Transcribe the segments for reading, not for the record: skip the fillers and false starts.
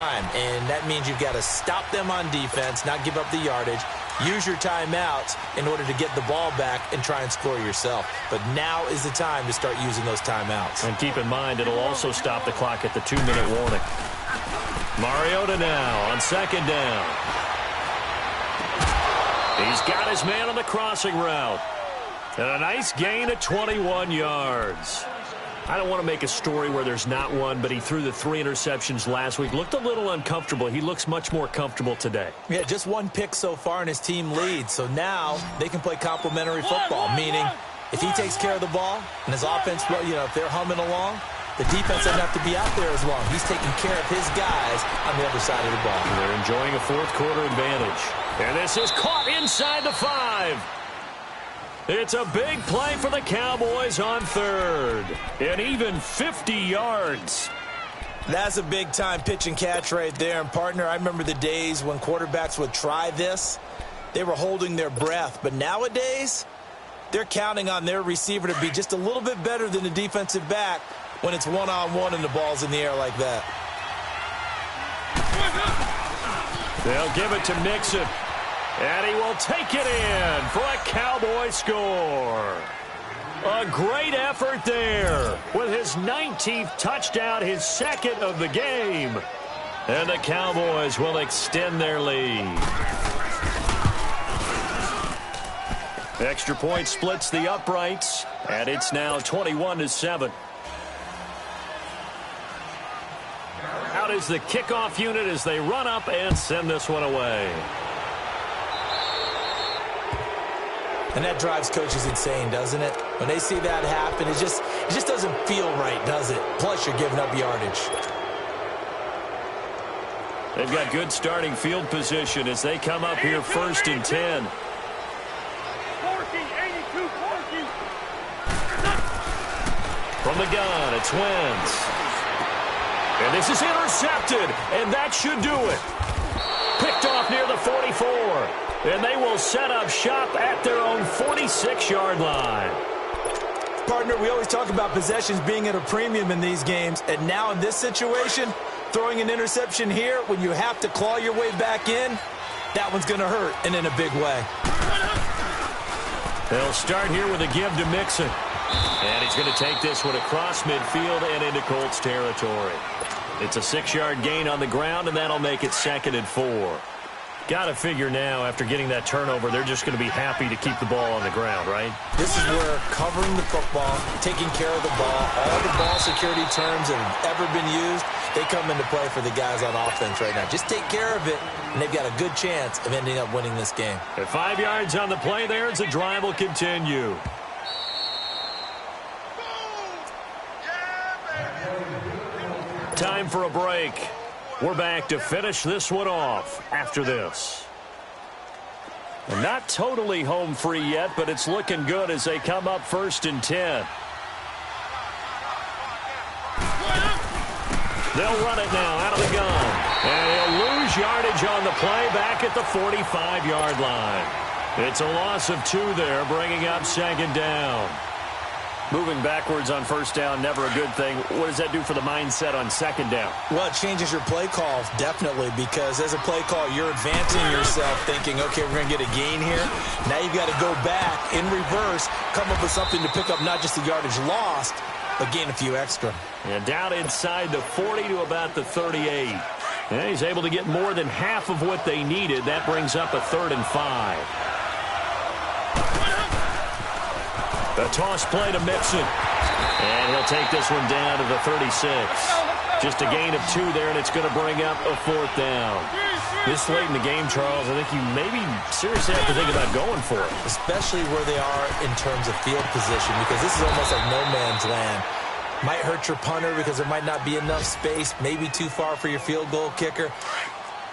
And that means you've got to stop them on defense, not give up the yardage, use your timeouts in order to get the ball back and try and score yourself. But now is the time to start using those timeouts. And keep in mind, it'll also stop the clock at the 2-minute warning. Mariota now on second down. He's got his man on the crossing route. And a nice gain of 21 yards. I don't want to make a story where there's not one, but he threw the 3 interceptions last week. Looked a little uncomfortable. He looks much more comfortable today. Yeah, just 1 pick so far and his team leads. So now they can play complementary football, meaning if he takes care of the ball and his offense, if they're humming along, the defense doesn't have to be out there as long. He's taking care of his guys on the other side of the ball. They're enjoying a fourth-quarter advantage. And this is caught inside the 5. It's a big play for the Cowboys on third. And even 50 yards. That's a big-time pitch and catch right there. And, partner, I remember the days when quarterbacks would try this. They were holding their breath. But nowadays, they're counting on their receiver to be just a little bit better than the defensive back when it's one-on-one and the ball's in the air like that. They'll give it to Mixon. And he will take it in for a Cowboy score. A great effort there with his 19th touchdown, his second of the game. And the Cowboys will extend their lead. Extra point splits the uprights, and it's now 21-7. Out is the kickoff unit as they run up and send this one away. And that drives coaches insane, doesn't it? When they see that happen, it just doesn't feel right, does it? Plus, you're giving up yardage. They've got good starting field position as they come up here 1st and 10. From the gun, it's Wentz. And this is intercepted, and that should do it. Picked off near the 44. And they will set up shop at their own 46-yard line. Partner, we always talk about possessions being at a premium in these games. And now in this situation, throwing an interception here when you have to claw your way back in, that one's going to hurt, and in a big way. They'll start here with a give to Mixon. And he's going to take this one across midfield and into Colts territory. It's a 6-yard gain on the ground, and that'll make it 2nd and 4. Got to figure now, after getting that turnover, they're just going to be happy to keep the ball on the ground, right? This is where covering the football, taking care of the ball, all the ball security terms that have ever been used, they come into play for the guys on offense right now. Just take care of it, and they've got a good chance of ending up winning this game. At 5 yards on the play there as the drive will continue. Time for a break. We're back to finish this one off after this. And not totally home free yet, but it's looking good as they come up 1st and 10. They'll run it now out of the gun. And he'll lose yardage on the play back at the 45-yard line. It's a loss of 2 there, bringing up 2nd down. Moving backwards on 1st down, never a good thing. What does that do for the mindset on 2nd down? Well, it changes your play call, definitely, because as a play call, you're advancing yourself thinking, okay, we're going to get a gain here. Now you've got to go back in reverse, come up with something to pick up not just the yardage lost, but gain a few extra. And down inside the 40 to about the 38. And he's able to get more than half of what they needed. That brings up a 3rd and 5. A toss play to Mixon. And he'll take this one down to the 36. Just a gain of 2 there, and it's going to bring up a 4th down. This late in the game, Charles, I think you maybe seriously have to think about going for it. Especially where they are in terms of field position, because this is almost like no man's land. Might hurt your punter because there might not be enough space, maybe too far for your field goal kicker.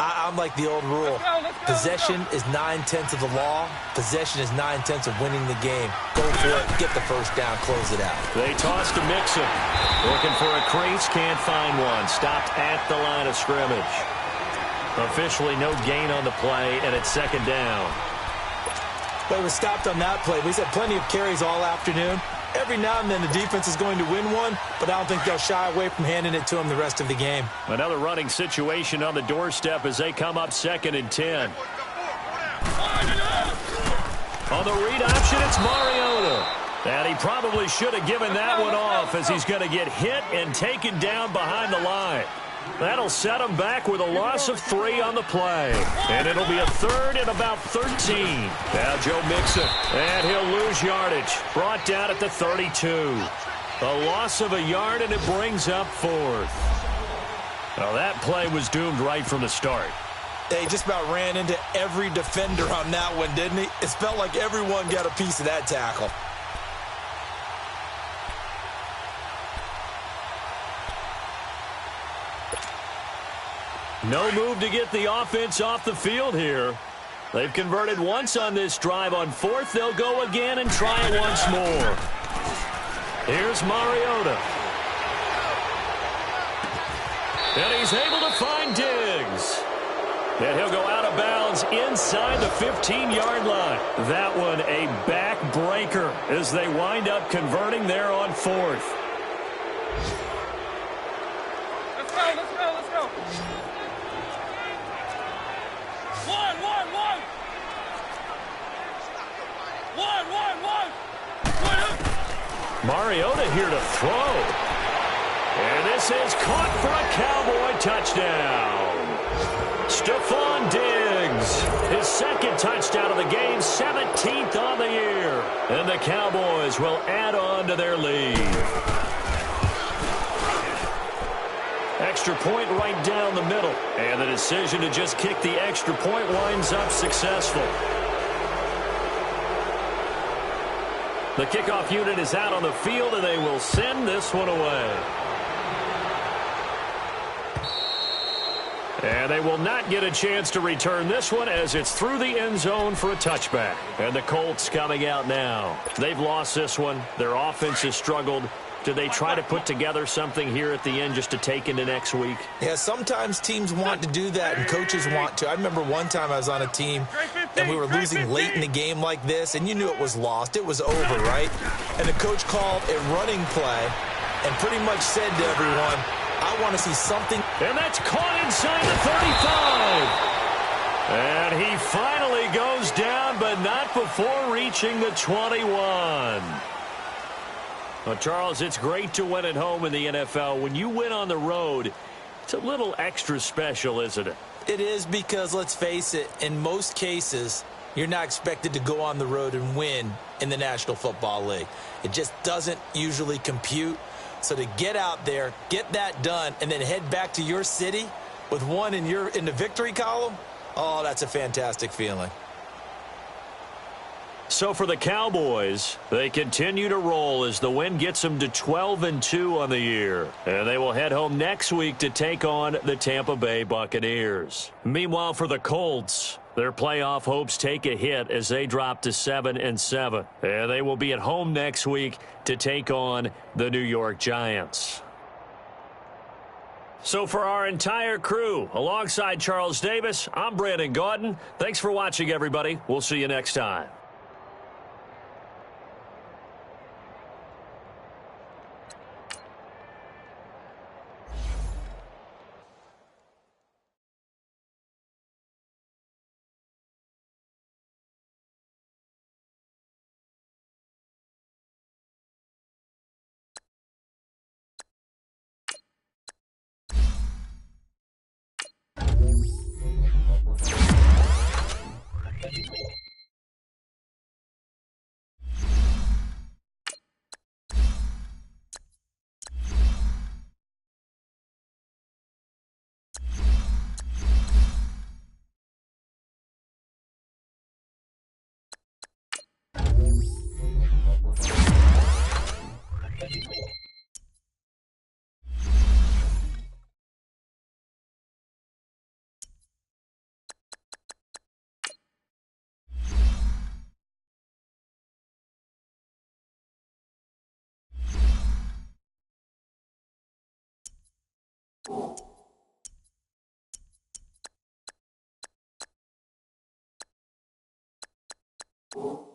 I'm like the old rule. Possession is 9/10 of the law. Possession is 9/10 of winning the game. Go for it. Get the 1st down. Close it out. They toss to Mixon. Looking for a crease. Can't find one. Stopped at the line of scrimmage. Officially no gain on the play, and it's 2nd down. But it was stopped on that play. We've had plenty of carries all afternoon. Every now and then the defense is going to win one, but I don't think they'll shy away from handing it to them the rest of the game. Another running situation on the doorstep as they come up 2nd and 10. On the read option, it's Mariota. And he probably should have given that one off as he's going to get hit and taken down behind the line. That'll set him back with a loss of 3 on the play. And it'll be a 3rd and about 13. Now Joe Mixon. And he'll lose yardage. Brought down at the 32. A loss of a yard, and it brings up 4th. Well, that play was doomed right from the start. They just about ran into every defender on that one, didn't he? It felt like everyone got a piece of that tackle. No move to get the offense off the field here. They've converted once on this drive. On 4th, they'll go again and try it once more. Here's Mariota. And he's able to find Diggs. And he'll go out of bounds inside the 15-yard line. That one a backbreaker as they wind up converting there on 4th. Let's go, let's go, let's go. Mariota here to throw. And this is caught for a Cowboy touchdown. Stephon Diggs, his 2nd touchdown of the game, 17th on the year. And the Cowboys will add on to their lead. Extra point right down the middle. And the decision to just kick the extra point winds up successful. The kickoff unit is out on the field, and they will send this one away. And they will not get a chance to return this one as it's through the end zone for a touchback. And the Colts coming out now. They've lost this one. Their offense has struggled. Do they try to put together something here at the end just to take into next week? Yeah, sometimes teams want to do that and coaches want to. I remember one time I was on a team and we were losing late in the game like this, and you knew it was lost. It was over, right? And the coach called a running play and pretty much said to everyone, I want to see something. And that's caught inside the 35. And he finally goes down, but not before reaching the 21. Well, Charles, it's great to win at home in the NFL. When you win on the road, it's a little extra special, isn't it? It is, because let's face it, in most cases, you're not expected to go on the road and win in the National Football League. It just doesn't usually compute. So to get out there, get that done, and then head back to your city with one in the victory column, oh, that's a fantastic feeling. So for the Cowboys, they continue to roll as the win gets them to 12-2 on the year. And they will head home next week to take on the Tampa Bay Buccaneers. Meanwhile, for the Colts, their playoff hopes take a hit as they drop to 7-7. And they will be at home next week to take on the New York Giants. So for our entire crew, alongside Charles Davis, I'm Brandon Gaudin. Thanks for watching, everybody. We'll see you next time. Oh.